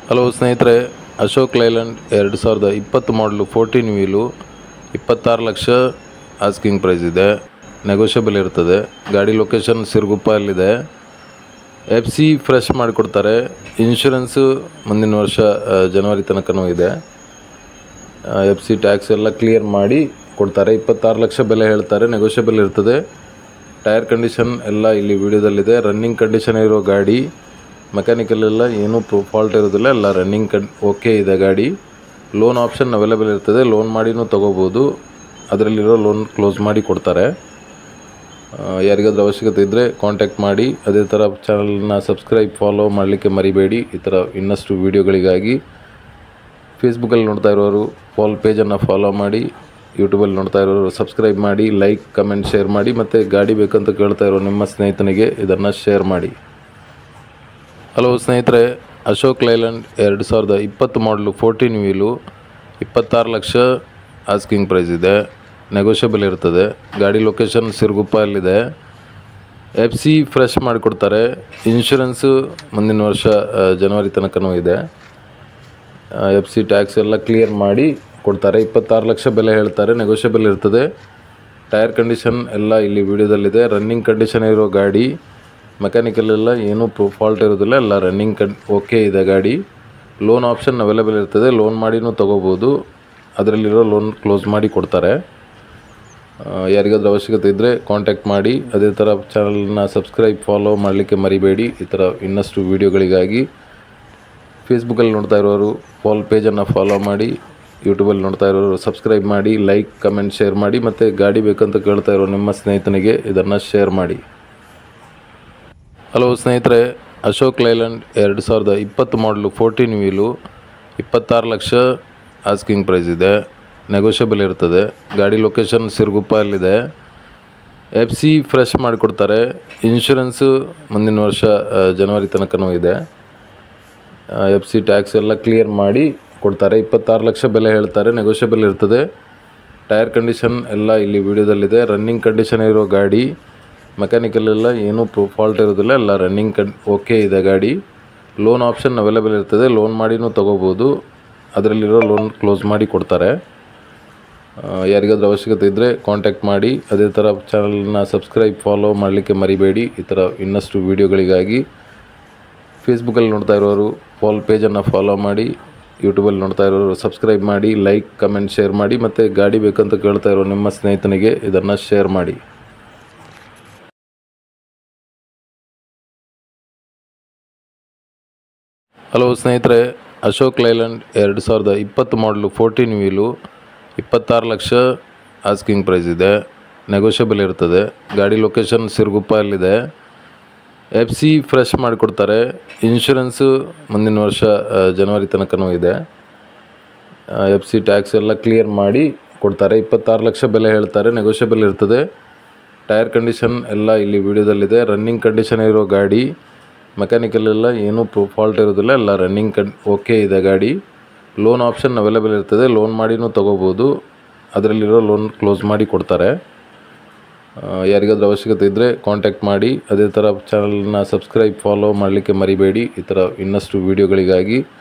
Hello ಸ್ನೇಹಿತರೆ, Ashok Leyland 2020 ಮಾಡಲು 14 wheel 26 lakh asking price ಇದೆ. ನೆಗೋಷಿಯಬಲ್ ಇರ್ತದೆ. ಗಾಡಿ ಲೊಕೇಶನ್ ಸಿರುಗುಪ್ಪಲ್ಲಿದೆ. FC ಫ್ರೆಶ್ ಮಾಡಿಕೊಡ್ತಾರೆ. ಇನ್ಶೂರೆನ್ಸು ಮುಂದಿನ ವರ್ಷ ಜನವರಿ ತನಕನೂ ಇದೆ. FC ಟ್ಯಾಕ್ಸ್ ಎಲ್ಲ ಕ್ಲಿಯರ್ ಮಾಡಿ ಕೊಡ್ತಾರೆ. 26 ಲಕ್ಷ ಬೆಲೆ ಹೇಳ್ತಾರೆ. ನೆಗೋಷಿಯಬಲ್ ಇರ್ತದೆ. ಟೈರ್ ಕಂಡೀಷನ್ ಎಲ್ಲ ಇಲ್ಲಿ ವಿಡಿಯೋದಲ್ಲಿದೆ. ರನ್ನಿಂಗ್ ಕಂಡೀಷನ್ ಇರೋ ಗಾಡಿ, ಮೆಕ್ಯಾನಿಕಲ್ ಎಲ್ಲ ಏನೂ ಫಾಲ್ಟ್ ಇರೋದಿಲ್ಲ. ಎಲ್ಲ ರನ್ನಿಂಗ್ ಓಕೆ ಇದೆ ಗಾಡಿ. ಲೋನ್ ಆಪ್ಷನ್ ಅವೈಲೇಬಲ್ ಇರ್ತದೆ. ಲೋನ್ ಮಾಡಿನೂ ತೊಗೋಬೋದು. ಅದರಲ್ಲಿರೋ ಲೋನ್ ಕ್ಲೋಸ್ ಮಾಡಿ ಕೊಡ್ತಾರೆ. ಯಾರಿಗಾದ್ರೂ ಅವಶ್ಯಕತೆ ಇದ್ದರೆ ಕಾಂಟ್ಯಾಕ್ಟ್ ಮಾಡಿ. ಅದೇ ಥರ ಚಾನಲ್ನ ಸಬ್ಸ್ಕ್ರೈಬ್, ಫಾಲೋ ಮಾಡಲಿಕ್ಕೆ ಮರಿಬೇಡಿ. ಈ ಥರ ಇನ್ನಷ್ಟು ವೀಡಿಯೋಗಳಿಗಾಗಿ ಫೇಸ್ಬುಕ್ಕಲ್ಲಿ ನೋಡ್ತಾ ಇರೋರು ಪೇಜನ್ನು ಫಾಲೋ ಮಾಡಿ, ಯೂಟ್ಯೂಬಲ್ಲಿ ನೋಡ್ತಾ ಇರೋರು ಸಬ್ಸ್ಕ್ರೈಬ್ ಮಾಡಿ, ಲೈಕ್, ಕಮೆಂಟ್, ಶೇರ್ ಮಾಡಿ. ಮತ್ತು ಗಾಡಿ ಬೇಕಂತ ಕೇಳ್ತಾ ಇರೋ ನಿಮ್ಮ ಸ್ನೇಹಿತನಿಗೆ ಇದನ್ನು ಶೇರ್ ಮಾಡಿ. ಹಲೋ ಸ್ನೇಹಿತರೆ, ಅಶೋಕ್ ಲೈಲ್ಯಾಂಡ್ 2020 ಮಾಡಲು 14 ವೀಲು 26 ಲಕ್ಷ ಆಸ್ಕಿಂಗ್ ಪ್ರೈಸ್ ಇದೆ. ನೆಗೋಷಿಯಬಲ್ ಇರ್ತದೆ. ಗಾಡಿ ಲೊಕೇಶನ್ ಸಿರುಗುಪ್ಪಲ್ಲಿದೆ. FC ಫ್ರೆಶ್ ಮಾಡಿಕೊಡ್ತಾರೆ. ಇನ್ಶೂರೆನ್ಸು ಮುಂದಿನ ವರ್ಷ ಜನವರಿ ತನಕನೂ ಇದೆ. FC ಟ್ಯಾಕ್ಸ್ ಎಲ್ಲ ಕ್ಲಿಯರ್ ಮಾಡಿ ಕೊಡ್ತಾರೆ. 26 ಲಕ್ಷ ಬೆಲೆ ಹೇಳ್ತಾರೆ. ನೆಗೋಷಿಯಬಲ್ ಇರ್ತದೆ. ಟೈರ್ ಕಂಡೀಷನ್ ಎಲ್ಲ ಇಲ್ಲಿ ವಿಡಿಯೋದಲ್ಲಿದೆ. ರನ್ನಿಂಗ್ ಕಂಡೀಷನ್ ಇರೋ ಗಾಡಿ, ಮೆಕ್ಯಾನಿಕಲ್ ಎಲ್ಲ ಏನೂ ಫಾಲ್ಟ್ ಇರೋದಿಲ್ಲ. ಎಲ್ಲ ರನ್ನಿಂಗ್ ಓಕೆ ಇದೆ ಗಾಡಿ. ಲೋನ್ ಆಪ್ಷನ್ ಅವೈಲೇಬಲ್ ಇರ್ತದೆ. ಲೋನ್ ಮಾಡಿನೂ ತೊಗೋಬೋದು. ಅದರಲ್ಲಿರೋ ಲೋನ್ ಕ್ಲೋಸ್ ಮಾಡಿ ಕೊಡ್ತಾರೆ. ಯಾರಿಗಾದ್ರೂ ಅವಶ್ಯಕತೆ ಇದ್ದರೆ ಕಾಂಟ್ಯಾಕ್ಟ್ ಮಾಡಿ. ಅದೇ ಥರ ಚಾನಲ್ನ ಸಬ್ಸ್ಕ್ರೈಬ್, ಫಾಲೋ ಮಾಡಲಿಕ್ಕೆ ಮರಿಬೇಡಿ. ಈ ಥರ ಇನ್ನಷ್ಟು ವೀಡಿಯೋಗಳಿಗಾಗಿ ಫೇಸ್ಬುಕ್ಕಲ್ಲಿ ನೋಡ್ತಾ ಇರೋರು ಪೇಜನ್ನು ಫಾಲೋ ಮಾಡಿ, ಯೂಟ್ಯೂಬಲ್ಲಿ ನೋಡ್ತಾ ಇರೋರು ಸಬ್ಸ್ಕ್ರೈಬ್ ಮಾಡಿ, ಲೈಕ್, ಕಮೆಂಟ್, ಶೇರ್ ಮಾಡಿ. ಮತ್ತು ಗಾಡಿ ಬೇಕಂತ ಕೇಳ್ತಾ ಇರೋ ನಿಮ್ಮ ಸ್ನೇಹಿತನಿಗೆ ಇದನ್ನು ಶೇರ್ ಮಾಡಿ. ಹಲೋ ಸ್ನೇಹಿತರೆ, ಅಶೋಕ್ ಲೈಲ್ಯಾಂಡ್ 2020 ಮಾಡಲು 14 ವೀಲು 26 ಲಕ್ಷ ಆಸ್ಕಿಂಗ್ ಪ್ರೈಸ್ ಇದೆ. ನೆಗೋಷಿಯಬಲ್ ಇರ್ತದೆ. ಗಾಡಿ ಲೊಕೇಶನ್ ಸಿರುಗುಪ್ಪಲ್ಲಿದೆ. FC ಫ್ರೆಶ್ ಮಾಡಿಕೊಡ್ತಾರೆ. ಇನ್ಶೂರೆನ್ಸು ಮುಂದಿನ ವರ್ಷ ಜನವರಿ ತನಕನೂ ಇದೆ. FC ಟ್ಯಾಕ್ಸ್ ಎಲ್ಲ ಕ್ಲಿಯರ್ ಮಾಡಿ ಕೊಡ್ತಾರೆ. 26 ಲಕ್ಷ ಬೆಲೆ ಹೇಳ್ತಾರೆ. ನೆಗೋಷಿಯಬಲ್ ಇರ್ತದೆ. ಟೈರ್ ಕಂಡೀಷನ್ ಎಲ್ಲ ಇಲ್ಲಿ ವಿಡಿಯೋದಲ್ಲಿದೆ. ರನ್ನಿಂಗ್ ಕಂಡೀಷನ್ ಇರೋ ಗಾಡಿ, ಮೆಕ್ಯಾನಿಕಲ್ ಎಲ್ಲ ಏನೂ ಫಾಲ್ಟ್ ಇರೋದಿಲ್ಲ. ಎಲ್ಲ ರನ್ನಿಂಗ್ ಓಕೆ ಇದೆ ಗಾಡಿ. ಲೋನ್ ಆಪ್ಷನ್ ಅವೈಲೇಬಲ್ ಇರ್ತದೆ. ಲೋನ್ ಮಾಡಿನೂ ತೊಗೋಬೋದು. ಅದರಲ್ಲಿರೋ ಲೋನ್ ಕ್ಲೋಸ್ ಮಾಡಿ ಕೊಡ್ತಾರೆ. ಯಾರಿಗಾದ್ರೂ ಅವಶ್ಯಕತೆ ಇದ್ದರೆ ಕಾಂಟ್ಯಾಕ್ಟ್ ಮಾಡಿ. ಅದೇ ಥರ ಚಾನಲ್ನ ಸಬ್ಸ್ಕ್ರೈಬ್, ಫಾಲೋ ಮಾಡಲಿಕ್ಕೆ ಮರಿಬೇಡಿ. ಈ ಥರ ಇನ್ನಷ್ಟು ವೀಡಿಯೋಗಳಿಗಾಗಿ ಫೇಸ್ಬುಕ್ಕಲ್ಲಿ ನೋಡ್ತಾ ಇರೋರು ಪೇಜನ್ನು ಫಾಲೋ ಮಾಡಿ, ಯೂಟ್ಯೂಬಲ್ಲಿ ನೋಡ್ತಾ ಇರೋರು ಸಬ್ಸ್ಕ್ರೈಬ್ ಮಾಡಿ, ಲೈಕ್, ಕಮೆಂಟ್, ಶೇರ್ ಮಾಡಿ. ಮತ್ತು ಗಾಡಿ ಬೇಕಂತ ಕೇಳ್ತಾ ಇರೋ ನಿಮ್ಮ ಸ್ನೇಹಿತನಿಗೆ ಇದನ್ನು ಶೇರ್ ಮಾಡಿ. ಹಲೋ ಸ್ನೇಹಿತರೆ, ಅಶೋಕ್ ಲೈಲ್ಯಾಂಡ್ 2020 ಮಾಡಲು 14 ವೀಲು 26 ಲಕ್ಷ ಆಸ್ಕಿಂಗ್ ಪ್ರೈಸ್ ಇದೆ. ನೆಗೋಷಿಯಬಲ್ ಇರ್ತದೆ. ಗಾಡಿ ಲೊಕೇಶನ್ ಸಿರುಗುಪ್ಪಲ್ಲಿದೆ. FC ಫ್ರೆಶ್ ಮಾಡಿಕೊಡ್ತಾರೆ. ಇನ್ಶೂರೆನ್ಸು ಮುಂದಿನ ವರ್ಷ ಜನವರಿ ತನಕನೂ ಇದೆ. FC ಟ್ಯಾಕ್ಸ್ ಎಲ್ಲ ಕ್ಲಿಯರ್ ಮಾಡಿ ಕೊಡ್ತಾರೆ. 26 ಲಕ್ಷ ಬೆಲೆ ಹೇಳ್ತಾರೆ. ನೆಗೋಷಿಯಬಲ್ ಇರ್ತದೆ. ಟೈರ್ ಕಂಡೀಷನ್ ಎಲ್ಲ ಇಲ್ಲಿ ವಿಡಿಯೋದಲ್ಲಿದೆ. ರನ್ನಿಂಗ್ ಕಂಡೀಷನ್ ಇರೋ ಗಾಡಿ, ಮೆಕ್ಯಾನಿಕಲ್ ಎಲ್ಲ ಏನೂ ಫಾಲ್ಟ್ ಇರೋದಿಲ್ಲ. ಎಲ್ಲ ರನ್ನಿಂಗ್ ಓಕೆ ಇದೆ ಗಾಡಿ. ಲೋನ್ ಆಪ್ಷನ್ ಅವೈಲೇಬಲ್ ಇರ್ತದೆ. ಲೋನ್ ಮಾಡಿನೂ ತೊಗೋಬೋದು. ಅದರಲ್ಲಿರೋ ಲೋನ್ ಕ್ಲೋಸ್ ಮಾಡಿ ಕೊಡ್ತಾರೆ. ಯಾರಿಗಾದ್ರೂ ಅವಶ್ಯಕತೆ ಇದ್ದರೆ ಕಾಂಟ್ಯಾಕ್ಟ್ ಮಾಡಿ. ಅದೇ ಥರ ಚಾನಲ್ನ ಸಬ್ಸ್ಕ್ರೈಬ್, ಫಾಲೋ ಮಾಡಲಿಕ್ಕೆ ಮರಿಬೇಡಿ. ಈ ಥರ ಇನ್ನಷ್ಟು ವೀಡಿಯೋಗಳಿಗಾಗಿ